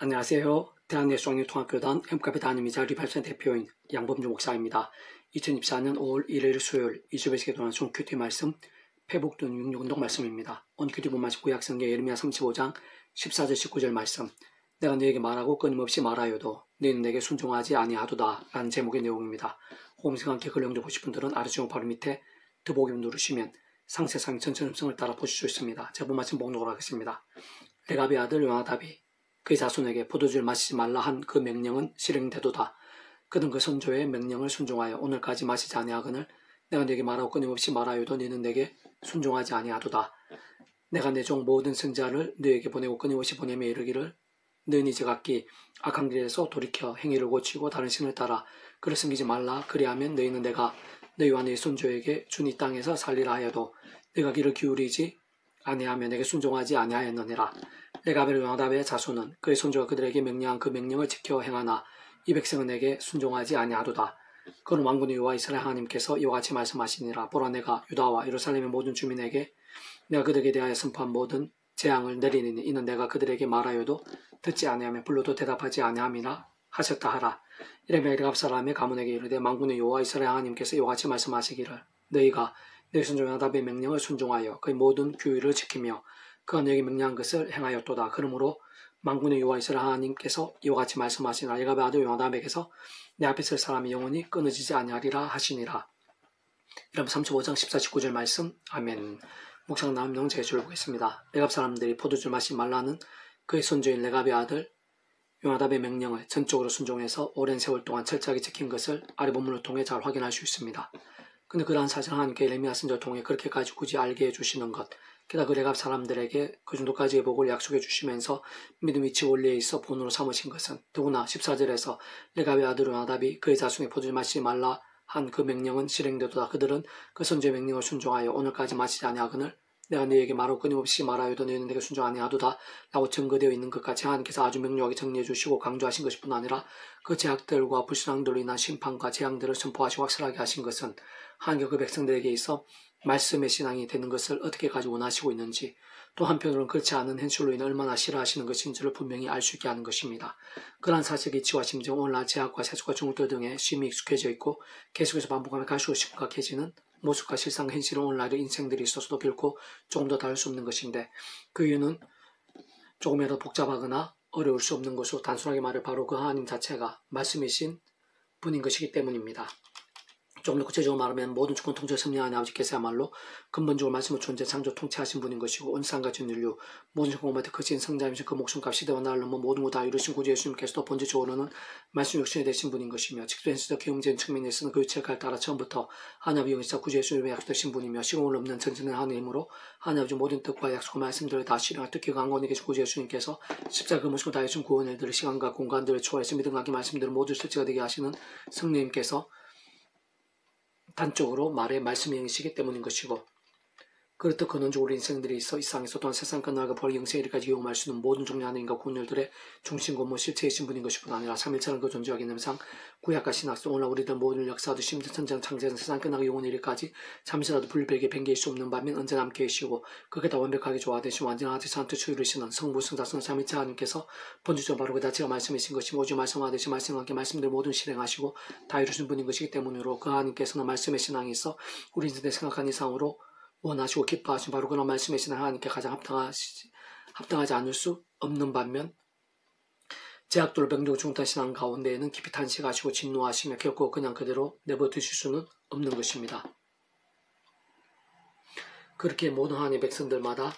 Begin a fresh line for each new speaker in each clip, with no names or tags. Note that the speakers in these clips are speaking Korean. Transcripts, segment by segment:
안녕하세요. 대한예수학교단 엠카페 담임이자 리팔선 대표인 양범주 목사입니다. 2024년 5월 1일 수요일 이주베스게 도난 종 큐티 말씀 회복돈 66운동 말씀입니다. 오늘 큐티 본 말씀 구약성경 예레미야 35장 14절 19절 말씀. 내가 너에게 말하고 끊임없이 말하여도 너희는 내게 순종하지 아니하도다 라는 제목의 내용입니다. 호응성 함께 글 영접하고 싶은 분들은 아래쪽 바로 밑에 더보기를 누르시면 상세상 전체 음성을 따라 보실 수 있습니다. 제가 본 말씀 목록을 하겠습니다. 레갑의 아들 요나답이 그의 자손에게 포도주를 마시지 말라 한 그 명령은 실행되도다. 그는 그 선조의 명령을 순종하여 오늘까지 마시지 아니하거늘 내가 네게 말하고 끊임없이 말하여도 너는 내게 순종하지 아니하도다. 내가 내 종 모든 선자를 너에게 보내고 끊임없이 보내며 이르기를 너는 이제 각기 악한 길에서 돌이켜 행위를 고치고 다른 신을 따라 그를 섬기지 말라. 그리하면 너희는 내가 너희와 너희 손조에게 준 이 땅에서 살리라 하여도 네가 귀를 기울이지 아니하며 내게 순종하지 아니하였느니라. 레갑의 요나답의 자손은 그의 손조가 그들에게 명령한 그 명령을 지켜 행하나 이 백성은 내게 순종하지 아니하도다. 그는 왕군의 여호와 이스라엘 하나님께서 이와 같이 말씀하시니라. 보라 내가 유다와 예루살렘의 모든 주민에게 내가 그들에게 대하여 선포한 모든 재앙을 내리니 이는 내가 그들에게 말하여도 듣지 아니하며 불러도 대답하지 아니함이라 하셨다 하라. 이러면 레갑 사람의 가문에게 이르되 왕군의 여호와 이스라엘 하나님께서 이와 같이 말씀하시기를 너희가 너희 손조 요나답의 명령을 순종하여 그의 모든 규율을 지키며 그가 너에게 명령한 것을 행하였도다. 그러므로 만군의 여호와 이스라엘 하나님께서 이와 같이 말씀하시나 레갑의 아들 요나답에게서 내 앞에 설 사람이 영원히 끊어지지 아니하리라 하시니라. 여러분 35장 14, 19절 말씀 아멘. 묵상 나온 내용 제가 줄보겠습니다. 레갑 사람들이 포도주를 마시지 말라는 그의 손주인 레갑의 아들 요나답의 명령을 전적으로 순종해서 오랜 세월 동안 철저하게 지킨 것을 아래 본문을 통해 잘 확인할 수 있습니다. 근데 그러한 사실을 하나님께 예레미야 선지자를 통해 그렇게까지 굳이 알게 해주시는 것, 게다가 그 레갑 사람들에게 그 정도까지의 복을 약속해 주시면서 믿음 위치 원리에 있어 본으로 삼으신 것은 더구나 14절에서 레갑의 아들 요나답이 그의 자손의 포도주 마시지 말라 한 그 명령은 실행되도다. 그들은 그 선지의 명령을 순종하여 오늘까지 마시지 아니하거늘 내가 너희에게 말하고 끊임없이 말하여도 너희는 내게 순종 아니하도다 라고 증거되어 있는 것 같이 하나님께서 아주 명료하게 정리해 주시고 강조하신 것일 뿐 아니라 그 제약들과 불신앙들로 인한 심판과 재앙들을 선포하시고 확실하게 하신 것은 하나님께서 그 백성들에게 있어 말씀의 신앙이 되는 것을 어떻게까지 원하시고 있는지 또 한편으로는 그렇지 않은 현실로 인해 얼마나 싫어하시는 것인지를 분명히 알 수 있게 하는 것입니다. 그러한 사실의 이치와 심지어 오늘날 제약과 세속과 중국들 등에 심히 익숙해져 있고 계속해서 반복하며 갈수록 심각해지는 모습과 실상 현실은 오늘날의 인생들이 있어서도 결코 조금 더 다를 수 없는 것인데 그 이유는 조금이라도 복잡하거나 어려울 수 없는 것으로 단순하게 말해 바로 그 하나님 자체가 말씀이신 분인 것이기 때문입니다. 조금 더 구체적으로 말하면 모든 주권 통치를 섭리하는 아버지께서야말로 근본적으로 말씀을 존재 창조 통치하신 분인 것이고 온 세상과 전 인류 모든 전공마다 크신 성자이신 그 목숨값 시대와 나를 넘어 모든 것 다 이루신 구주 예수님께서도 본질적으로는 말씀 육신이 되신 분인 것이며 직도현실적 경제적인 측면에서는 그 유체를 따라 처음부터 하나님의 영이사 구주 예수님의 약속되신 분이며 시공을 넘는 전진의 하나님으로 하나님의 모든 뜻과 약속과 말씀들을 다 실행할 특히 강건히 계신 구주 예수님께서 십자가 그 모습을 다해준 구원 일들을 시간과 공간들을 초월해서 믿음과 말씀들을 모두 실제가 되게 하시는 성령님께서 단적으로 말의 말씀의 영이시기 때문인 것이고 그렇듯 근원적으로 인생들이 있어 이 세상에서 또한 세상 끝나고 벌 영생에 이르기까지 이용할 수 있는 모든 종류 하나님과 구원들의 중심 권모 실체이신 분인 것이뿐 아니라 3일차는 그 존재하기 냄상 구약과 신학서 오늘 우리들 모든 역사도 심지어 천장 창세는 세상 끝나고 영원히 이르기까지 잠시라도 불별에게 뱅개일 수 없는 반면 언제나 함께 계시고 그게 다 완벽하게 조화되신 완전하지 않듯 추이르시는 성부 성자성 3일차 하나님께서 본질적으로 바로 그 자체가 말씀이신 것이 오직 말씀하듯이 말씀과 함께 말씀들 모든 실행하시고 다 이루신 분인 것이기 때문으로 그 하나님께서는 말씀의 신앙이 있어 우리 인생에 생각한 이상으로 원하시고 기뻐하신 바로 그런 말씀의 신앙 하나님께 가장 합당하지 않을 수 없는 반면 제약도를 병들고 중탄 신앙 가운데에는 깊이 탄식하시고 진노하시며 결코 그냥 그대로 내버려두실 수는 없는 것입니다. 그렇게 모든 하나님의 백성들마다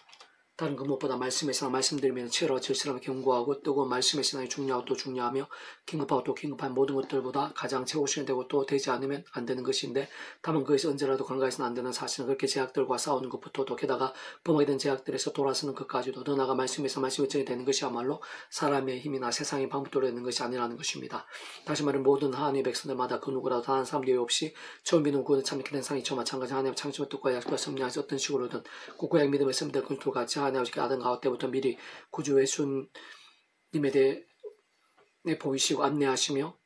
다른 그 무엇보다 말씀의 신앙 말씀드리면 치열하고 절실하며 견고하고 뜨거운 말씀의 신앙이 중요하고 또 중요하며 긴급하고 또 긴급한 모든 것들보다 가장 최우선이 되고 또 되지 않으면 안 되는 것인데 다만 그것이 언제라도 간과해서는 안 되는 사실은 그렇게 제약들과 싸우는 것부터도 게다가 범하게 된 제약들에서 돌아서는 것까지도 더 나아가 말씀에서 말씀이 전이 되는 것이야말로 사람의 힘이나 세상의 방법대로 되는 것이 아니라는 것입니다. 다시 말해 모든 하나님의 백성들마다 그 누구라도 단 한 사람 예외 없이 처음 믿는 구원을 참여하게 된 상이 저와 마찬가지 하나님의 창조의 뜻과 약속과 섭리하에서 어떤 식으로든 굳고약 믿음을 씁니다. 그리스도 같이 하나님 아버지께 아던 가을 때부터 미리 구주 예수님에 대해 보이시고 안내하시며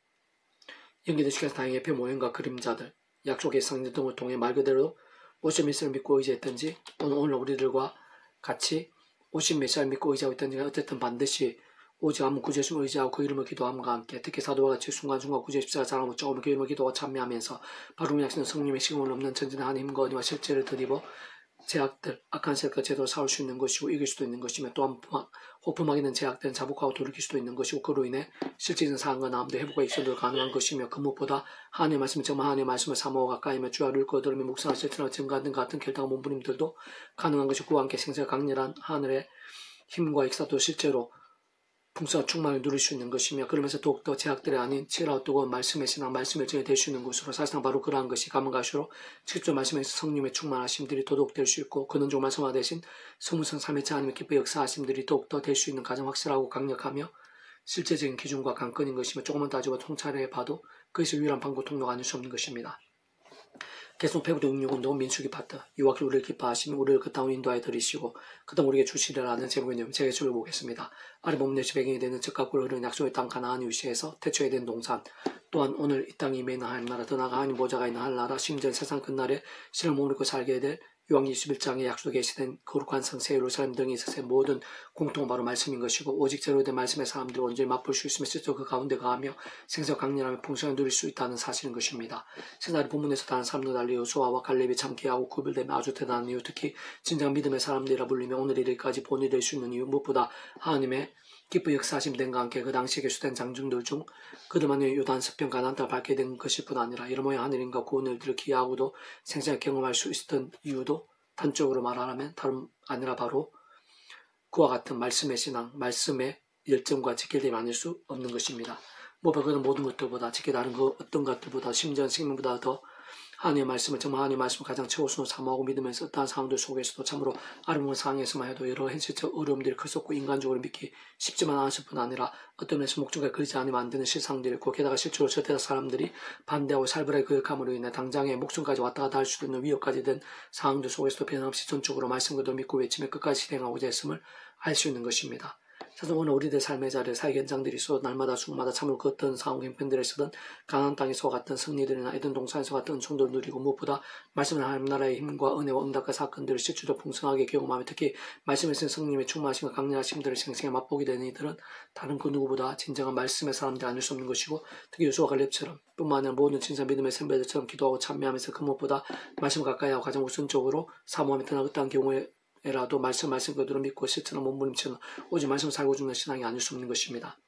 연기되시께서 다행히 표 모형과 그림자들 약속의 상징 등을 통해 말 그대로 오신 메시아를 믿고 의지했던지 또는 오늘 우리들과 같이 오신 메시아를 믿고 의지하고 있던지 어쨌든 반드시 오직 아무 구주의 숨을 의지하고 그 이름을 기도함과 함께 특히 사도와 같이 순간순간 구주의 십자가 자랑을 붙잡으며 그 이름을 기도하고 참여하면서 바로 약속된 성령의 시금을 없는 전진한 힘과 은혜와 실제를 드리고 제약들, 악한 세력과 제도를 싸울 수 있는 것이고 이길 수도 있는 것이며 또한 호품하게 된 제약들은 자복하고 돌이킬 수도 있는 것이고 그로 인해 실질적인 상황과 나음도 회복과 익선도 가능한 것이며 그 무엇보다 하나님의 말씀을 정말 하나님의 말씀을 사모하고 가까이며 주야를 거들으며 묵상할 실천과 증가 등 같은 결단과 몸부림들도 가능한 것이고 그와 함께 생사가 강렬한 하늘의 힘과 익사도 실제로 풍성한 충만을 누릴 수 있는 것이며 그러면서 더욱더 제약들이 아닌 치열하고 뜨거운 말씀의 신앙, 말씀의 정이 될 수 있는 것으로 사실상 바로 그러한 것이 가면 갈수록 직접 말씀에서 성령의 충만하심들이 도독될 수 있고 근원적 말씀화 대신 성무성 3회차 하나님의 기뻐 역사하심들이 더욱더 될 수 있는 가장 확실하고 강력하며 실제적인 기준과 관건인 것이며 조금만 따지고 통찰해 봐도 그것이 유일한 방법 통로가 아닐 수 없는 것입니다. 계속 배우도 응용운동 민수기 파트 유학기 우리를 기뻐하시며 우리를 그 땅으로 인도하여 들이시고 그 땅 우리에게 주시리라는 제목의 내용 제가 읽어보겠습니다. 아래 본문의 배경이 되는 즉각 굴 흐르는 약속의 땅 가나안 유시에서 태초에 된 동산 또한 오늘 이 땅이 임해 있는 하나님 나라 더 나아가 하나님 보좌가 있는 하늘나라 심지어 세상 끝날에 신을 몸을 입고 살게 될 요한기 21장에 약속에 계시된 거룩한 성새 예루살렘 등이 있어서 모든 공통은 바로 말씀인 것이고 오직 제로된 말씀의 사람들이 온전히 맛볼 수 있으며 실제로 그 가운데 가하며 생사와 강렬하며 풍성을 누릴 수 있다는 사실인 것입니다. 세나리 본문에서 다른 사람들 달리 여호수아와 갈렙이 참 귀하고 구별되며 아주 대단한 이유 특히 진정 믿음의 사람들이라 불리며 오늘 이르기까지 본이 될 수 있는 이유 무엇보다 하나님의 기쁘 역사하심 된과 함께 그 당시에 계수된 장중들 중 그들만의 요단 서편 가나안 땅을 밟게 된 것일 뿐 아니라 이런 모양 하늘인가 구원을 기하고도 생생하게 경험할 수 있었던 이유도 단적으로 말하면 다름 아니라 바로 그와 같은 말씀의 신앙, 말씀의 열정과 지켜됨이 아닐 수 없는 것입니다. 무엇보다 그는 모든 것들보다 지켜 다른 그 어떤 것들보다 심지어 생명보다 더 하나님의 말씀을 정말 하나님의 말씀을 가장 최우선으로 사모하고 믿으면서 어떠한 상황들 속에서도 참으로 아름다운 상황에서만 해도 여러 현실적 어려움들이 컸었고 인간적으로 믿기 쉽지만 않았을 뿐 아니라 어떤 면에서 목적에 그리지 않으면 안 되는 실상들이 있고 게다가 실제로 저태다 사람들이 반대하고 살벌하게 거역함으로 인해 당장에 목숨까지 왔다 갔다 할 수도 있는 위협까지 된 상황들 속에서도 변함없이 전적으로 말씀을 믿고 외치며 끝까지 실행하고자 했음을 알 수 있는 것입니다. 사실 오늘 우리들 삶의 자리에 사회 현장들이 있어 날마다 숙마다 참으로 그 어떤 상황 형편들에서든 가나안 땅에서 같은 승리들이나 에덴 동산에서 같은 은총들을 누리고 무엇보다 말씀은 하나님 나라의 힘과 은혜와 응답과 사건들을 실제로 풍성하게 경험하며 특히 말씀에 쓴 성령의 충만하심과 강렬하심들을 생생히 맛보게 되는 이들은 다른 그 누구보다 진정한 말씀의 사람들이 아닐 수 없는 것이고 특히 요수와 갈렙처럼 뿐만 아니라 모든 진짜 믿음의 선배들처럼 기도하고 참여하면서 그 무엇보다 말씀을 가까이하고 가장 우선적으로 사모하며 떠나갔다는 경우에 라도 말씀 그대로 믿고 실천을 몸부림치는 오직 말씀을 살고 죽는 신앙이 아닐 수 없는 것입니다.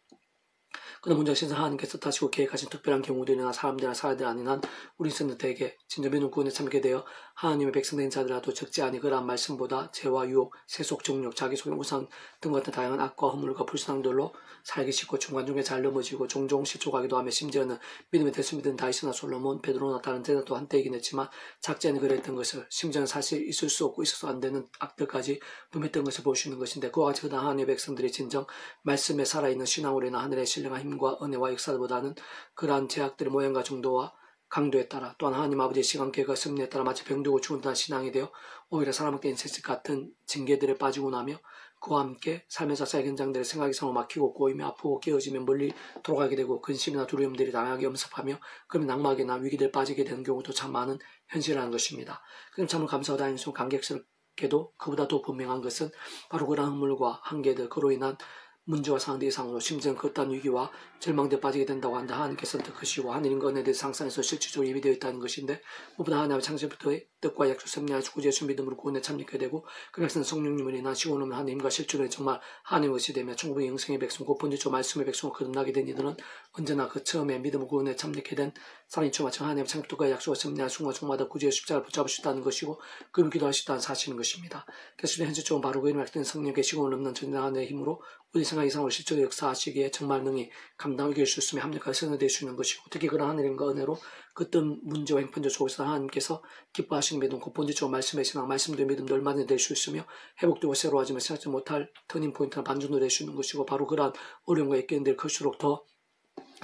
그러나 문제가 신선 하나님께서 뜻하시고 계획하신 특별한 경우들이나 사람들이나 사회들 아닌 한 우리 선들에게 진정 믿음 구원에 참게 되어 하나님의 백성된 자들이라도 적지 아니 그러한 말씀보다 죄와 유혹, 세속, 정욕, 자기소개, 우상 등 같은 다양한 악과 허물과 불신앙들로 살기 싫고 중간중간에 잘 넘어지고 종종 실족하기도 하며 심지어는 믿음의 대수 믿은 다윗이나 솔로몬, 베드로나 다른 제자도 한때이긴 했지만 작지 않은 그랬던 것을 심지어는 사실 있을 수 없고 있어서 안 되는 악들까지 범했던 것을 볼 수 있는 것인데 그와 같이 그다음 하나님의 백성들이 진정 말씀에 살아있는 신앙으로 인한 하늘의 신령한 힘과 은혜와 역사보다는 그러한 제약들의 모양과 정도와 강도에 따라 또한 하나님 아버지의 시간 계획과 섭리에 따라 마치 병들고 죽은 듯한 신앙이 되어 오히려 사람에게 인세식 같은 징계들에 빠지고 나며 그와 함께 삶에서 사회 현장들의 생각이 상호 막히고 꼬이며 아프고 깨어지며 멀리 돌아가게 되고 근심이나 두려움들이 다양하게 엄습하며 그러면 낙막이나 위기들 빠지게 되는 경우도 참 많은 현실이라는 것입니다. 그럼 참으로 감사하고 다니는 순간 감격스럽게도 그보다 더 분명한 것은 바로 그러한 허물과 한계들 그로 인한 문제와 상황들 이상으로 심지어 그 어떤 위기와 절망대에 빠지게 된다고 한다. 하나님께서는 뜻하시고 하늘인 것에 대해 상상해서 실질적으로 예비되어 있다는 것인데 무엇보다 하나님의 창세부터의 뜻과 약속 섭리하여 주고 예수 믿음으로 구원에 참여하게 되고 그 백성 성령님을 인한 시원하면 하나님과 실존에 정말 하나님의 것이 되며 천국의 영생의 백성 곧 번지조 말씀의 백성을 거듭나게 된 이들은 언제나 그 처음에 믿음으로 구원에 참여하게 된 사람이 마찬가지 하나님의 창조과 약속과 섭리하여 순간 순간마다 구주의 십자가를 붙잡을 수 있다는 것이고 그를 기도할 수 있다는 사실인 것입니다. 그래서 현실적으로 바로 그 이름을 약된 성령의 시공을 넘는 전능한 힘으로 우리 생각 이상으로 실제로 역사하시기에 정말 능히 감당하게 될 수 있으며 합력하게 선언될 수 있는 것이고 특히 그런 하나님과 은혜로 그 어떤 문제와 행편들 속에서 하나님께서 기뻐하시는 믿음 곧 본질적으로 말씀의 신앙 말씀도 믿음도 얼마든지 될 수 있으며 회복되고 새로워지며 생각지 못할 터닝포인트나 반전도 될 수 있는 것이고 바로 그러한 어려움과 역경들이 클수록 더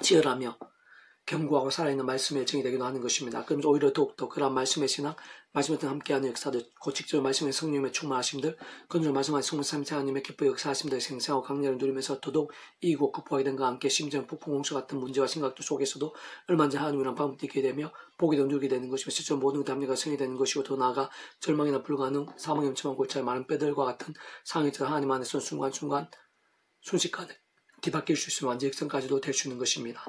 치열하며 견고하고 살아있는 말씀의 일정이 되기도 하는 것입니다. 그러면서 오히려 더욱더 그러한 말씀의 신앙, 말씀에 함께하는 역사들, 고직적으로 말씀의 성령의 충만하심들, 그들로 말씀하신 성삼체 하나님의 기뻐 역사하심들 생생하고 강렬을 누리면서 더더욱 이기고 극복하게 된과 함께 심지어 폭풍공수 같은 문제와 생각들 속에서도 얼마든지 하나님이란 방법을 딛게 되며 보기도 누리게 되는 것이며 실제로 모든 담력과 성이 되는 것이고 더 나아가 절망이나 불가능, 사망의 엄청한 골짜기 많은 뼈들과 같은 상황이 있어 하나님 안에서 순간순간 순식간에 뒤바뀔 수 있으면 완전 역전까지도 될 수 있는 것입니다.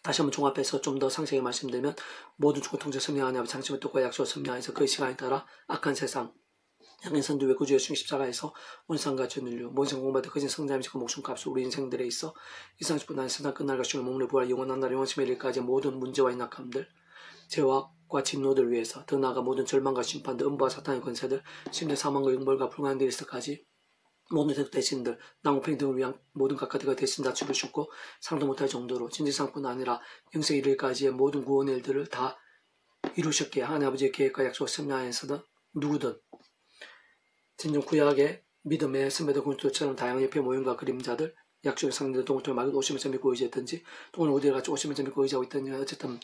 다시 한번 종합해서 좀 더 상세히 말씀드리면 모든 주권 통제 섭리하는 아버지 장심을 뜻과 약속을 섭리하여서 그 시간에 따라 악한 세상 양인 선두의 구주의 예수님 십자가에서 온상과 전인류 모든 공부받아 거진 성장이면서 그 목숨값을 우리 인생들에 있어 이상식뿐 아닌 세상 끝날 것이며 몸을 부활 영원한 나라 영원심의 일까지 모든 문제와 인악함들 죄와과 진노들 위해서 더 나아가 모든 절망과 심판들 음부와 사탄의 권세들 심지어 사망과 영벌과 불가능한 일에서까지 모든 대신들 낭패 등을 위한 모든 각가들과 대신 다 죽으셨고 상도 못할 정도로 진지상뿐 아니라 영생 이르기까지의 모든 구원의 일들을 다 이루셨기에 하나님 아버지의 계획과 약속을 섭리하여서는 누구든 진정 구약의 믿음의 선배들 공주들처럼 다양한 옆에 모임과 그림자들 약속의 상대들 동을 말고 오시면서 믿고 의지했든지 또는 어디를 같이 오시면서 믿고 의지하고 있든지 어쨌든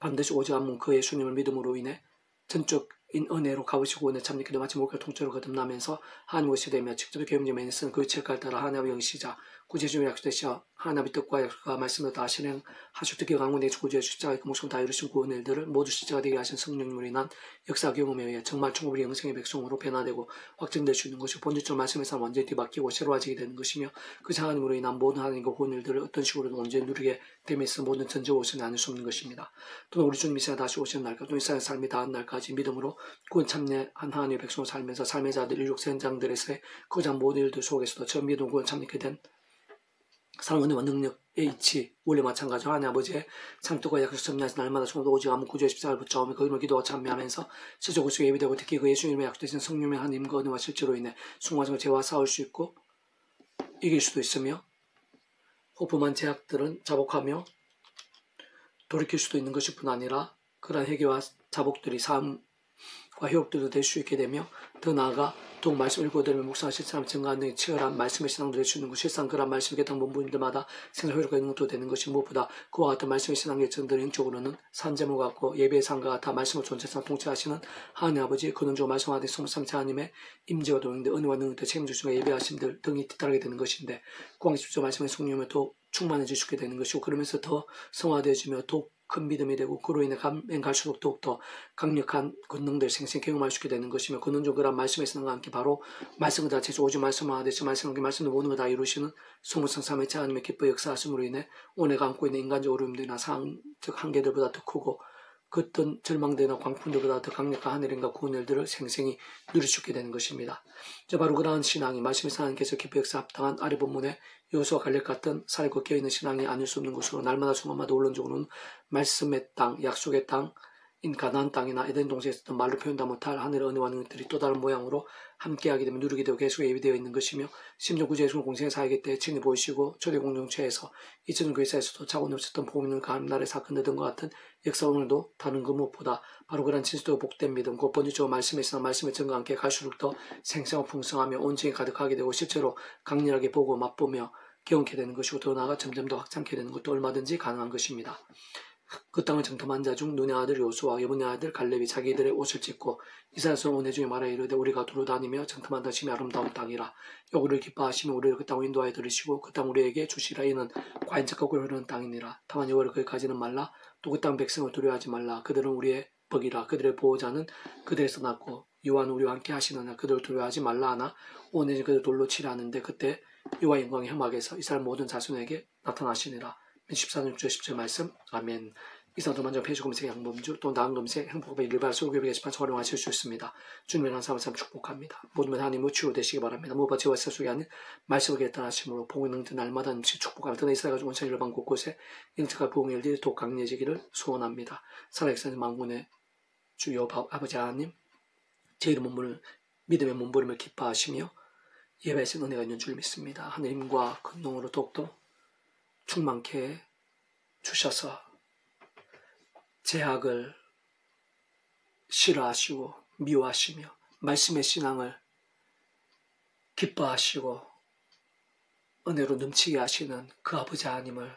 반드시 오지 않는 그 예수님을 믿음으로 인해 전적인 은혜로 값으시고 은혜 참리기도 마치 목표 통째로 거듭나면서 하나님 것이 되며 직접 경험에 쓰는 그 책을 따라 하나님의 영시자 구제주의 약속되시어 하나님의 뜻과 약속과 말씀을 다 실행하실 특히 강군의 구주의 십자가의 그 목숨 다 이루신 구원 일들을 모두 십자가 되게 하신 성령님으로 인한 역사 경험에 의해 정말 천국의 영생의 백성으로 변화되고 확증될 수 있는 것이 본질적 말씀에서 완전히 뒤바뀌고 새로워지게 되는 것이며 그 하나님으로 인한 모든 하나님과 구원 일들을 어떤 식으로든 언제 누리게 됨에서 모든 전적 옷은 나눌 수 없는 것입니다. 또는 우리 주님 이 시간 다시 오시는 날까지 또 이 세상의 삶이 다한 날까지 믿음으로 구원 참여한 하나님의 백성으로 살면서 삶의 자들 일육세 현장들에서의 그장 모든 일들 속에서도 저 믿음 구원 참여하게 된 사랑 은혜와 능력의 이치 원래 마찬가지로 하나님 아버지의 창조가 약속 섭리하신 날마다 정도 오직 아무 구주의 십자가를 붙잡으며 그 이름을 기도와 참여하면서 세속 속에 예비되고 특히 그 예수 이름에 약속되신 성령의 하나님과 은혜와 실제로 인해 순간적으로 죄와 싸울 수 있고 이길 수도 있으며 호프만 제약들은 자복하며 돌이킬 수도 있는 것일 뿐 아니라 그러한 회개와 자복들이 삶과 회복들도 될 수 있게 되며 더 나아가 더욱 말씀을 읽어드리며 묵상하는 실천을 증가하는 등의 치열한 말씀의 신앙도 될 수 있는 것 실상 그런 말씀을 개당 본부님들마다 생활 효력과 있는 것도 되는 것이 무엇보다 그와 같은 말씀의 신앙 예천들은 인적으로는 산재물 같고 예배의 상과 같아 말씀을 존재상 통치하시는 하나님 아버지 근원적으로 말씀하듯이 성삼체 하나님의 임재와 동행대 은혜와 능력도 책임지시고 예배하심들 등이 뒤따르게 되는 것인데 구왕 10조 말씀의 성령을 더 충만해지시게 되는 것이고 그러면서 더 성화되어지며 더 큰 믿음이 되고 그로 인해 가면 갈수록 더욱더 강력한 권능들 생생 경험할 수 있게 되는 것이며 근원적으로 그런 말씀의 신앙과 함께 바로 말씀 자체에서 오직 말씀하듯이 말씀을 모든 걸 다 이루시는 성부성 삼위체 하나님의 기뻐 역사하심으로 인해 오늘 안고 있는 인간적 어려움들이나 상황적 한계들보다 더 크고 그 어떤 절망들이나 광풍들보다 더 강력한 하늘인가 구원들을 생생히 누릴 수 있게 되는 것입니다. 바로 그러한 신앙이 말씀의 하나님께서 기뻐 역사 합당한 아래 본문의 여호수아 갈렙 같은 살에 꺾여있는 신앙이 아닐 수 없는 것으로 날마다 순간마다 원론적으로는 말씀의 땅, 약속의 땅인 가나안 땅이나 에덴 동산에 있었던 말로 표현도 못할 하늘의 은혜와 능력들이 또 다른 모양으로 함께하게 되면 누리게 되고 계속 예비되어 있는 것이며 심지어 구주 예수님 공생의 사역의 때 친히 보이시고 초대 공동체에서 2000년 교회사에서도 자고 없었던 복음을 가는 날의 사건들 등과 같은 역사 오늘도 다른 그 무엇보다 바로 그런 진실도 복된 믿음 곧 본질적으로 말씀에 있으나 말씀의 증거 함께 갈수록 더 생생하고 풍성하며 온전히 가득하게 되고 실제로 강렬하게 보고 맛보며 경험하게 되는 것이고 더 나아가 점점 더 확장하게 되는 것도 얼마든지 가능한 것입니다. 그 땅을 정탐한 자 중 눈의 아들 요수와 여분의 아들 갈렙이 자기들의 옷을 찢고 이스라엘 온회 중에 말하 이르되 우리가 두루 다니며 정탐한다 심히 아름다운 땅이라 여기를 기뻐하시며 우리를 그 땅 인도하여 들으시고 그 땅 우리에게 주시라 이는 과인적과 꿀 흐르는 땅이니라 다만 여호와를 거기까지는 말라 또 그 땅 백성을 두려워하지 말라 그들은 우리의 덕이라 그들의 보호자는 그들에서 났고 여호와는 우리와 함께 하시느냐 그들을 두려워하지 말라 하나 오늘 그들 돌로 치라 하는데 그때 여호와 영광의 혐악에서 이스라엘 모든 자손에게 나타나시니라 14절 10절 말씀 아멘. 이상도 만져 폐주금색 양범주 또 나은 검색 행복의 일발 소교육의 게시판 활용하실 수 있습니다. 주님의 한사람을 참 축복합니다. 모든 하나님의 치유 되시기 바랍니다. 무엇보다 제와 세속이 아닌 말씀을 결단하심으로 복의 능력 날마다 음식 축복하며 떠나 이스라엘 가지고 온천 일반 곳곳에 영적과 복의 일들이 더 강해지기를 소원합니다. 살아계신 만군의 주여 아버지 하나님 제 이름 몸부를 믿음의 몸부림을 기뻐하시며 예배에서 은혜가 있는 줄 믿습니다. 하나님과 근능으로 더욱더 충만케 주셔서 제약을 싫어하시고 미워하시며 말씀의 신앙을 기뻐하시고 은혜로 넘치게 하시는 그 아버지 하나님을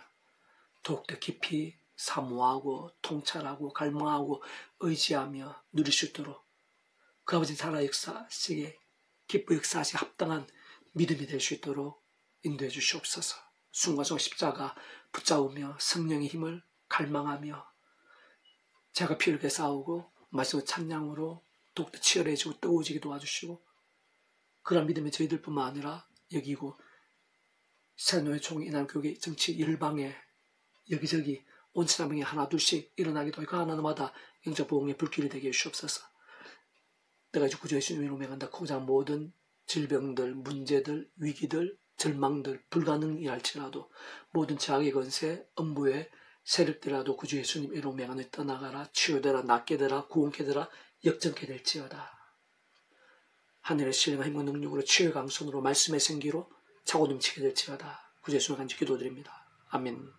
더욱더 깊이 사모하고 통찰하고 갈망하고 의지하며 누릴 수 있도록 그 아버지 살아 역사하시기에 기뻐 역사하시기 합당한 믿음이 될 수 있도록 인도해 주시옵소서. 순간순간 십자가 붙잡으며 성령의 힘을 갈망하며 제가 피 흘리게 싸우고 말씀의 찬양으로 더욱더 치열해지고 뜨거워지게 도와주시고 그런 믿음의 저희들뿐만 아니라 여기고 사노의 총 이남교계 정치 일방에 여기저기 온 세상에 하나 둘씩 일어나기도 하고 하나마다 영적 보응의 불길이 되게 해주옵소서. 내가 이제 구주 예수님 이름으로 명한다. 고자 모든 질병들, 문제들, 위기들, 절망들, 불가능이랄지라도 모든 죄악의 건세, 음부의 세력들이라도 구주 예수님 이름으로 명하노니 떠나가라, 치유되라, 낫게 되라, 구원케 되라, 역전케 될지어다. 하늘의 신령한 힘과 능력으로 치유의 강손으로 말씀의 생기로 차고 넘치게 될지어다. 구주 예수님 간절히 기도드립니다. 아멘.